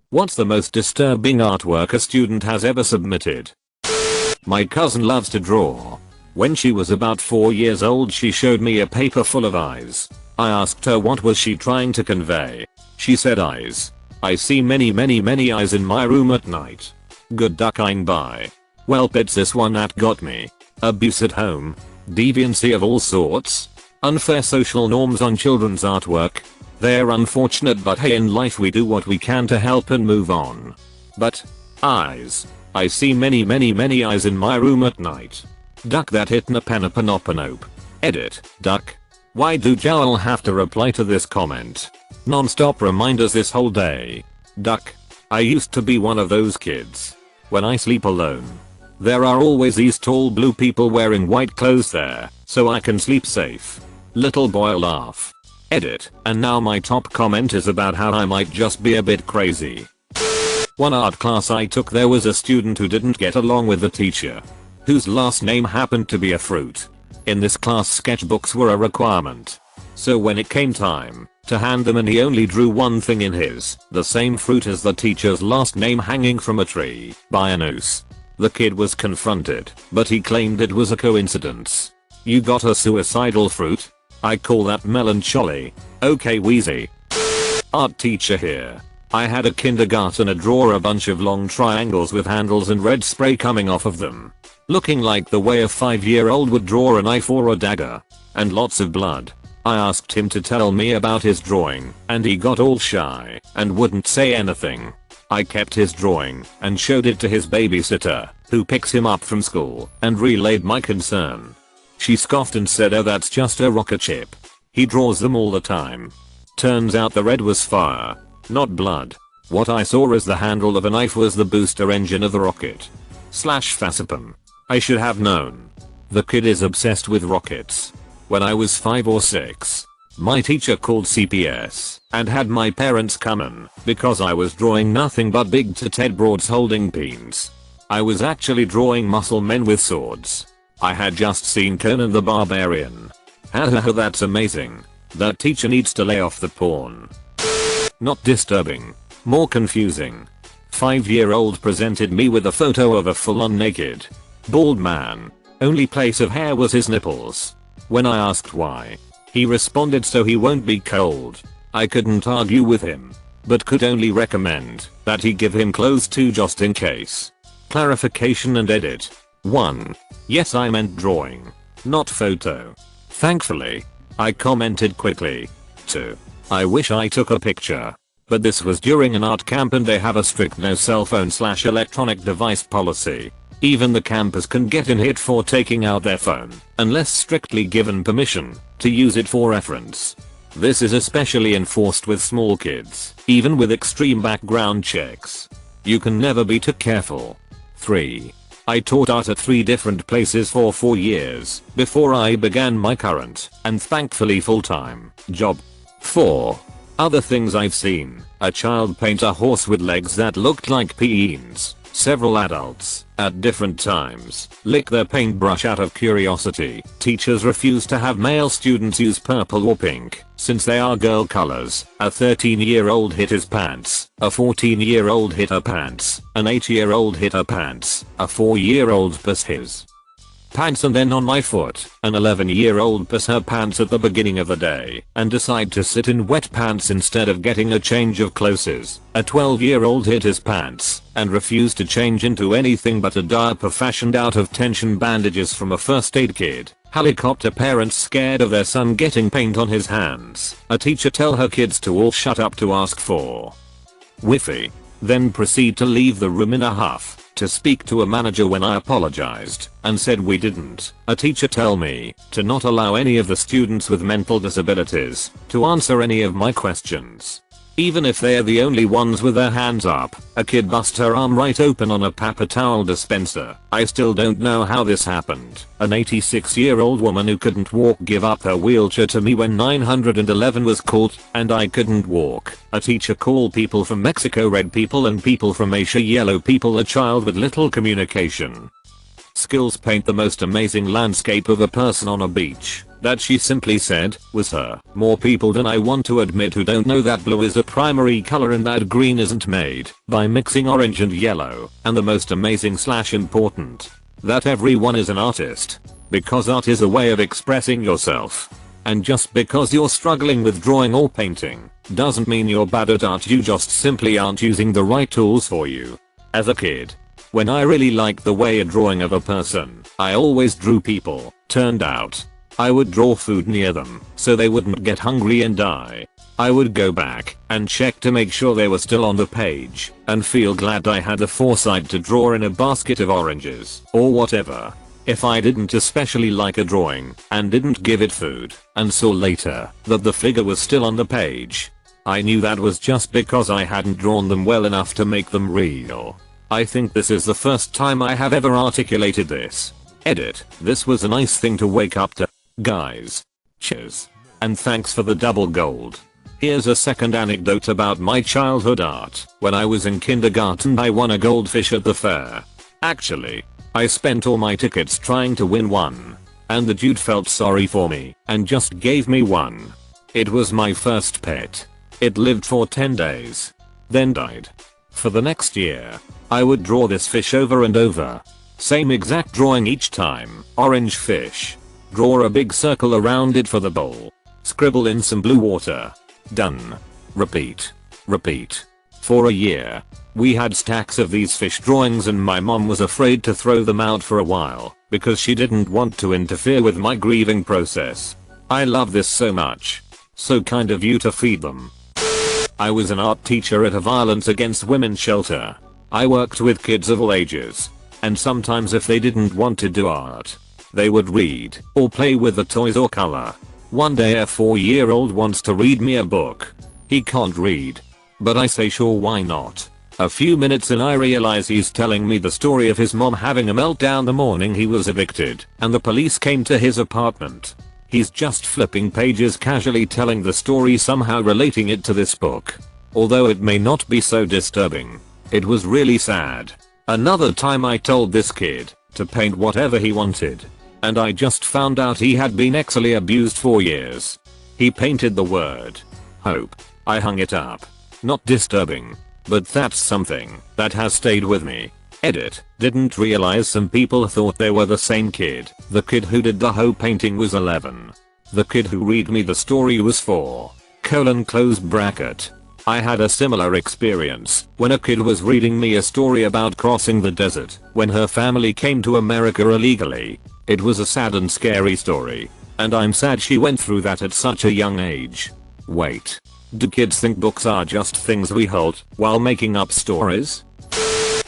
What's the most disturbing artwork a student has ever submitted? My cousin loves to draw. When she was about 4 years old she showed me a paper full of eyes. I asked her what was she trying to convey. She said eyes. I see many eyes in my room at night. Good ducking bye. Welp, it's this one that got me. Abuse at home. Deviancy of all sorts. Unfair social norms on children's artwork. They're unfortunate, but hey, in life we do what we can to help and move on. But eyes. I see many eyes in my room at night. Duck that hitnapanapanope. Edit. Duck. Why do Joel have to reply to this comment? Non-stop reminders this whole day. Duck. I used to be one of those kids. When I sleep alone, there are always these tall blue people wearing white clothes there, so I can sleep safe. Little boy laugh. Edit. And now my top comment is about how I might just be a bit crazy. One art class I took, there was a student who didn't get along with the teacher, whose last name happened to be a fruit. In this class sketchbooks were a requirement. So when it came time to hand them in, he only drew one thing in his, the same fruit as the teacher's last name hanging from a tree by a noose. The kid was confronted, but he claimed it was a coincidence. You got a suicidal fruit? I call that melancholy. Okay, Wheezy. Art teacher here. I had a kindergartner draw a bunch of long triangles with handles and red spray coming off of them, looking like the way a 5-year-old would draw a knife or a dagger, and lots of blood. I asked him to tell me about his drawing, and he got all shy and wouldn't say anything. I kept his drawing and showed it to his babysitter, who picks him up from school, and relayed my concern. She scoffed and said, oh, that's just a rocket ship. He draws them all the time. Turns out the red was fire, not blood. What I saw as the handle of a knife was the booster engine of the rocket. /Fascipum. I should have known. The kid is obsessed with rockets. When I was 5 or 6, my teacher called CPS and had my parents come in because I was drawing nothing but big Ted broads holding pins. I was actually drawing muscle men with swords. I had just seen Conan the Barbarian. Haha, that's amazing. That teacher needs to lay off the porn. Not disturbing. More confusing. 5-year-old presented me with a photo of a full-on naked, bald man. Only place of hair was his nipples. When I asked why, he responded, so he won't be cold. I couldn't argue with him, but could only recommend that he give him clothes too, just in case. Clarification and edit. 1. Yes, I meant drawing, not photo. Thankfully, I commented quickly. 2. I wish I took a picture, but this was during an art camp and they have a strict no cell phone/electronic device policy. Even the campers can get in hit for taking out their phone, unless strictly given permission to use it for reference. This is especially enforced with small kids, even with extreme background checks. You can never be too careful. 3. I taught art at 3 different places for 4 years before I began my current, and thankfully full-time, job. 4. Other things I've seen: a child paint a horse with legs that looked like peens. Several adults, at different times, lick their paintbrush out of curiosity. Teachers refuse to have male students use purple or pink, since they are girl colors. A 13-year-old hit his pants. A 14-year-old hit her pants. An 8-year-old hit her pants. A 4-year-old pissed his pants and then on my foot. An 11-year-old pissed her pants at the beginning of the day and decide to sit in wet pants instead of getting a change of clothes. A 12-year-old hit his pants and refused to change into anything but a diaper fashioned out of tension bandages from a first aid kit. Helicopter parents scared of their son getting paint on his hands. A teacher tell her kids to all shut up to ask for Wi-Fi, then proceed to leave the room in a huff to speak to a manager when I apologized and said we didn't. A teacher tell me to not allow any of the students with mental disabilities to answer any of my questions, even if they're the only ones with their hands up. A kid bust her arm right open on a paper towel dispenser. I still don't know how this happened. An 86-year-old woman who couldn't walk give up her wheelchair to me when 911 was called and I couldn't walk. A teacher call people from Mexico red people and people from Asia yellow people. A child with little communication skills paint the most amazing landscape of a person on a beach that she simply said was her. More people than I want to admit who don't know that blue is a primary color and that green isn't made by mixing orange and yellow, and the most amazing / important, that everyone is an artist. Because art is a way of expressing yourself. And just because you're struggling with drawing or painting doesn't mean you're bad at art, you just simply aren't using the right tools for you. As a kid, when I really liked the way a drawing of a person, I always drew people. Turned out, I would draw food near them so they wouldn't get hungry and die. I would go back and check to make sure they were still on the page and feel glad I had the foresight to draw in a basket of oranges or whatever. If I didn't especially like a drawing and didn't give it food and saw later that the figure was still on the page, I knew that was just because I hadn't drawn them well enough to make them real. I think this is the first time I have ever articulated this. Edit. This was a nice thing to wake up to. Guys. Cheers. And thanks for the double gold. Here's a second anecdote about my childhood art. When I was in kindergarten I won a goldfish at the fair. Actually, I spent all my tickets trying to win one. And the dude felt sorry for me and just gave me one. It was my first pet. It lived for 10 days. Then died. For the next year, I would draw this fish over and over. Same exact drawing each time. Orange fish. Draw a big circle around it for the bowl. Scribble in some blue water. Done. Repeat. Repeat. For a year. We had stacks of these fish drawings and my mom was afraid to throw them out for a while because she didn't want to interfere with my grieving process. I love this so much. So kind of you to feed them. I was an art teacher at a violence against women shelter. I worked with kids of all ages. And sometimes if they didn't want to do art, they would read or play with the toys or color. One day a 4-year-old wants to read me a book. He can't read. But I say sure, why not? A few minutes in I realize he's telling me the story of his mom having a meltdown the morning he was evicted and the police came to his apartment. He's just flipping pages casually telling the story, somehow relating it to this book. Although it may not be so disturbing, it was really sad. Another time I told this kid to paint whatever he wanted. And I just found out he had been sexually abused for years. He painted the word hope. I hung it up. Not disturbing. But that's something that has stayed with me. Edit. Didn't realize some people thought they were the same kid. The kid who did the hoe painting was 11. The kid who read me the story was 4. Close bracket. I had a similar experience when a kid was reading me a story about crossing the desert when her family came to America illegally. It was a sad and scary story. And I'm sad she went through that at such a young age. Wait. Do kids think books are just things we hold while making up stories?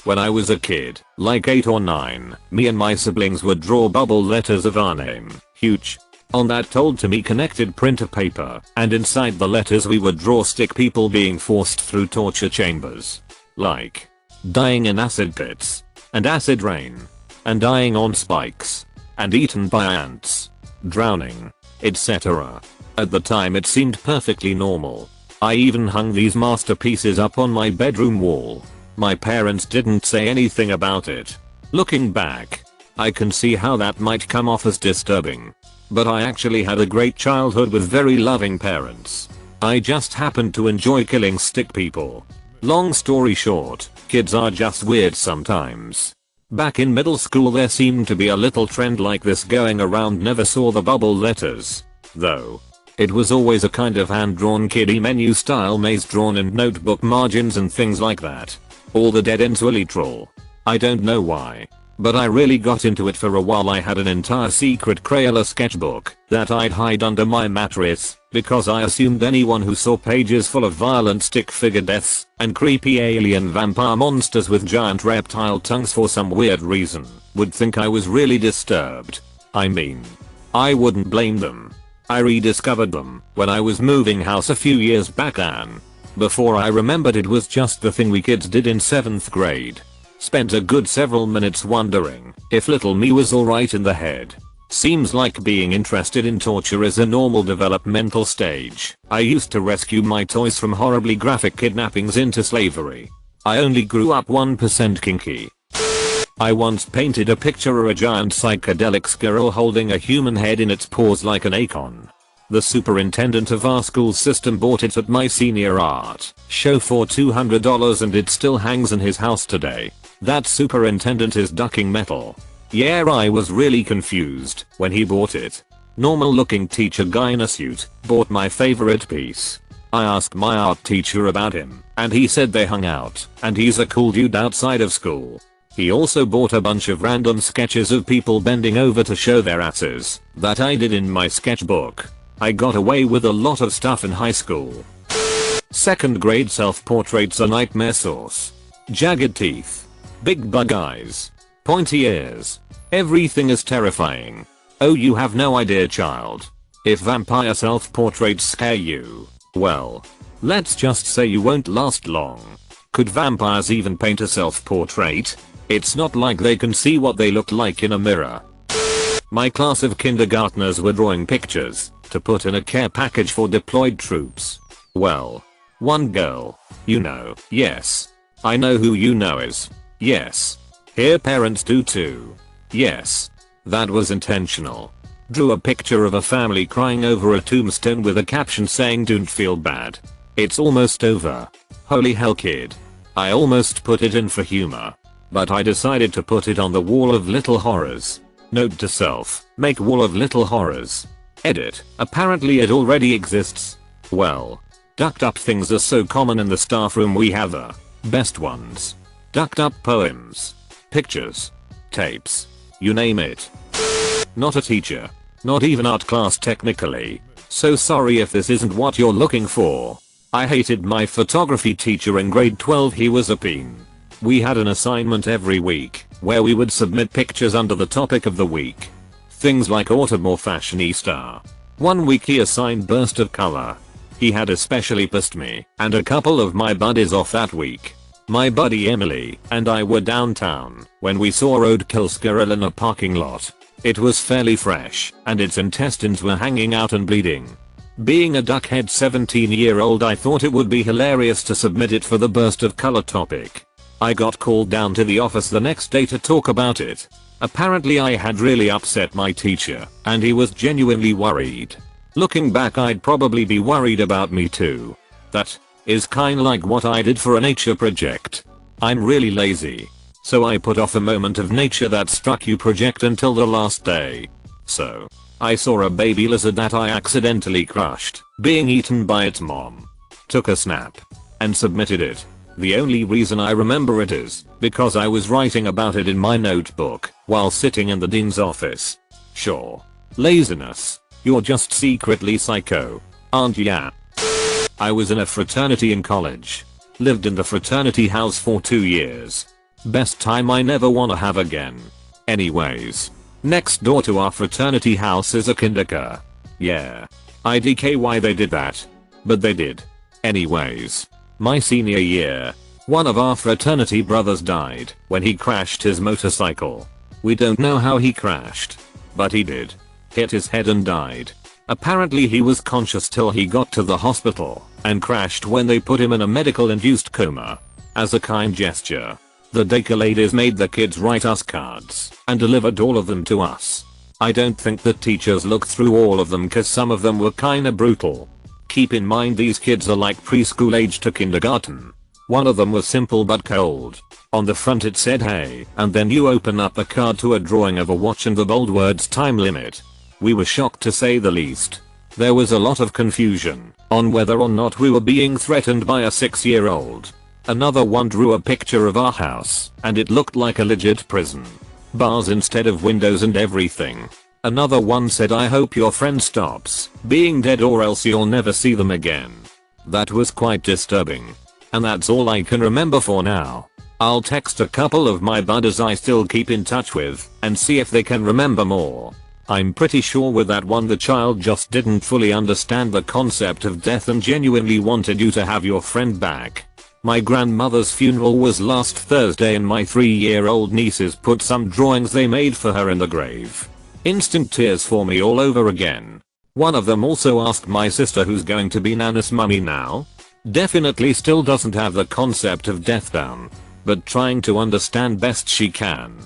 When I was a kid, like 8 or 9, me and my siblings would draw bubble letters of our name, huge, on that told to me connected printer paper, and inside the letters we would draw stick people being forced through torture chambers. Like dying in acid pits, and acid rain, and dying on spikes, and eaten by ants, drowning, etc. At the time it seemed perfectly normal. I even hung these masterpieces up on my bedroom wall. My parents didn't say anything about it. Looking back, I can see how that might come off as disturbing. But I actually had a great childhood with very loving parents. I just happened to enjoy killing stick people. Long story short, kids are just weird sometimes. Back in middle school there seemed to be a little trend like this going around. Never saw the bubble letters, though. It was always a kind of hand-drawn kiddie menu style maze drawn in notebook margins and things like that. All the dead ends were literal. I don't know why, but I really got into it for a while. I had an entire secret Crayola sketchbook that I'd hide under my mattress because I assumed anyone who saw pages full of violent stick figure deaths and creepy alien vampire monsters with giant reptile tongues for some weird reason would think I was really disturbed. I mean, I wouldn't blame them. I rediscovered them when I was moving house a few years back, and before I remembered it was just the thing we kids did in 7th grade. Spent a good several minutes wondering if little me was alright in the head. Seems like being interested in torture is a normal developmental stage. I used to rescue my toys from horribly graphic kidnappings into slavery. I only grew up 1% kinky. I once painted a picture of a giant psychedelic squirrel holding a human head in its paws like an acorn. The superintendent of our school system bought it at my senior art show for $200 and it still hangs in his house today. That superintendent is ducking metal. Yeah, I was really confused when he bought it. Normal looking teacher guy in a suit bought my favorite piece. I asked my art teacher about him and he said they hung out and he's a cool dude outside of school. He also bought a bunch of random sketches of people bending over to show their asses that I did in my sketchbook. I got away with a lot of stuff in high school. 2nd grade self-portraits a nightmare source. Jagged teeth. Big bug eyes. Pointy ears. Everything is terrifying. Oh, you have no idea, child. If vampire self-portraits scare you, well, let's just say you won't last long. Could vampires even paint a self-portrait? It's not like they can see what they look like in a mirror. My class of kindergartners were drawing pictures to put in a care package for deployed troops. Well, one girl, you know, yes. I know who you know is. Yes. Her parents do too. Yes. That was intentional. Drew a picture of a family crying over a tombstone with a caption saying "Don't feel bad. It's almost over." Holy hell, kid. I almost put it in for humor. But I decided to put it on the wall of little horrors. Note to self, make wall of little horrors. Edit, apparently it already exists. Well, ducked up things are so common in the staff room, we have the best ones. Ducked up poems, pictures, tapes, you name it. Not a teacher. Not even art class technically. So sorry if this isn't what you're looking for. I hated my photography teacher in grade 12, he was a peen. We had an assignment every week where we would submit pictures under the topic of the week. Things like autumn or fashionista. One week he assigned burst of color. He had especially pissed me and a couple of my buddies off that week. My buddy Emily and I were downtown when we saw a roadkill squirrel in a parking lot. It was fairly fresh and its intestines were hanging out and bleeding. Being a duckhead 17-year-old, I thought it would be hilarious to submit it for the burst of color topic. I got called down to the office the next day to talk about it. Apparently I had really upset my teacher and he was genuinely worried. Looking back, I'd probably be worried about me too. That is kinda like what I did for a nature project. I'm really lazy. So I put off a moment of nature that struck you project until the last day. So I saw a baby lizard that I accidentally crushed being eaten by its mom. Took a snap and submitted it. The only reason I remember it is because I was writing about it in my notebook while sitting in the dean's office. Sure. Laziness. You're just secretly psycho, aren't ya? I was in a fraternity in college. Lived in the fraternity house for 2 years. Best time I never wanna have again. Anyways. Next door to our fraternity house is a kindergarten. Yeah. IDK why they did that. But they did. Anyways. My senior year, one of our fraternity brothers died when he crashed his motorcycle. We don't know how he crashed. But he did. Hit his head and died. Apparently he was conscious till he got to the hospital and crashed when they put him in a medical induced coma. As a kind gesture, the daycare ladies made the kids write us cards and delivered all of them to us. I don't think the teachers looked through all of them cause some of them were kinda brutal. Keep in mind these kids are like preschool age to kindergarten. One of them was simple but cold. On the front it said hey, and then you open up a card to a drawing of a watch and the bold words time limit. We were shocked to say the least. There was a lot of confusion on whether or not we were being threatened by a 6-year-old. Another one drew a picture of our house and it looked like a legit prison. Bars instead of windows and everything. Another one said I hope your friend stops being dead or else you'll never see them again. That was quite disturbing. And that's all I can remember for now. I'll text a couple of my buddies I still keep in touch with and see if they can remember more. I'm pretty sure with that one the child just didn't fully understand the concept of death and genuinely wanted you to have your friend back. My grandmother's funeral was last Thursday and my 3-year-old nieces put some drawings they made for her in the grave. Instant tears for me all over again. One of them also asked my sister who's going to be Nana's mummy now. Definitely still doesn't have the concept of death down. but trying to understand best she can.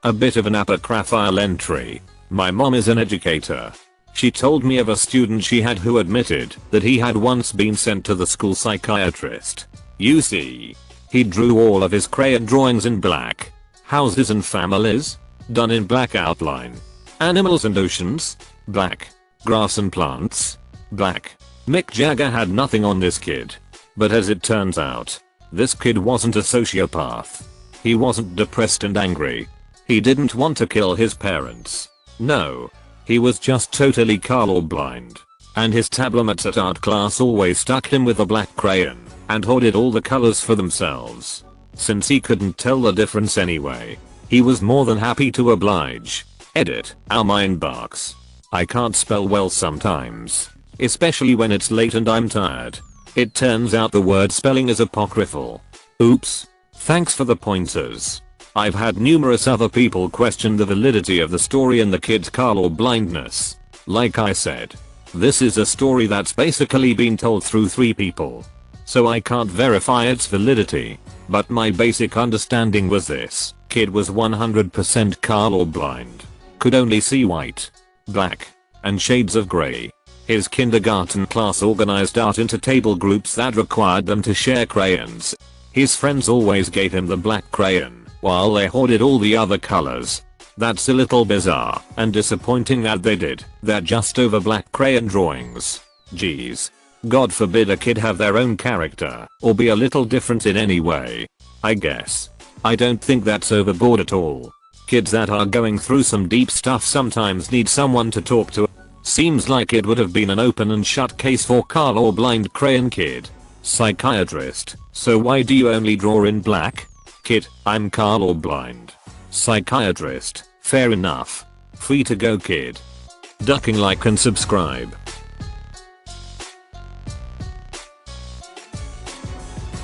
A bit of an apocryphal entry. My mom is an educator. She told me of a student she had who admitted that he had once been sent to the school psychiatrist. You see, he drew all of his crayon drawings in black. Houses and families? Done in black outline. Animals and oceans? Black. Grass and plants? Black. Mick Jagger had nothing on this kid. But as it turns out, this kid wasn't a sociopath. He wasn't depressed and angry. He didn't want to kill his parents. No. He was just totally colorblind. And his tablomates at art class always stuck him with a black crayon and hoarded all the colors for themselves. Since he couldn't tell the difference anyway, he was more than happy to oblige. Edit. Ow, my inbox. I can't spell well sometimes. Especially when it's late and I'm tired. It turns out the word spelling is apocryphal. Oops. Thanks for the pointers. I've had numerous other people question the validity of the story and the kid's color blindness. Like I said, this is a story that's basically been told through 3 people. So I can't verify its validity. But my basic understanding was this: kid was 100% colorblind. Could only see white, black, and shades of grey. His kindergarten class organized art into table groups that required them to share crayons. His friends always gave him the black crayon, while they hoarded all the other colors. That's a little bizarre and disappointing that they did that just over black crayon drawings. Geez. God forbid a kid have their own character or be a little different in any way. I guess. I don't think that's overboard at all. Kids that are going through some deep stuff sometimes need someone to talk to. Seems like it would have been an open and shut case for colorblind crayon kid. Psychiatrist: so why do you only draw in black? Kid: I'm colorblind. Psychiatrist: fair enough. Free to go kid. Ducking like and subscribe.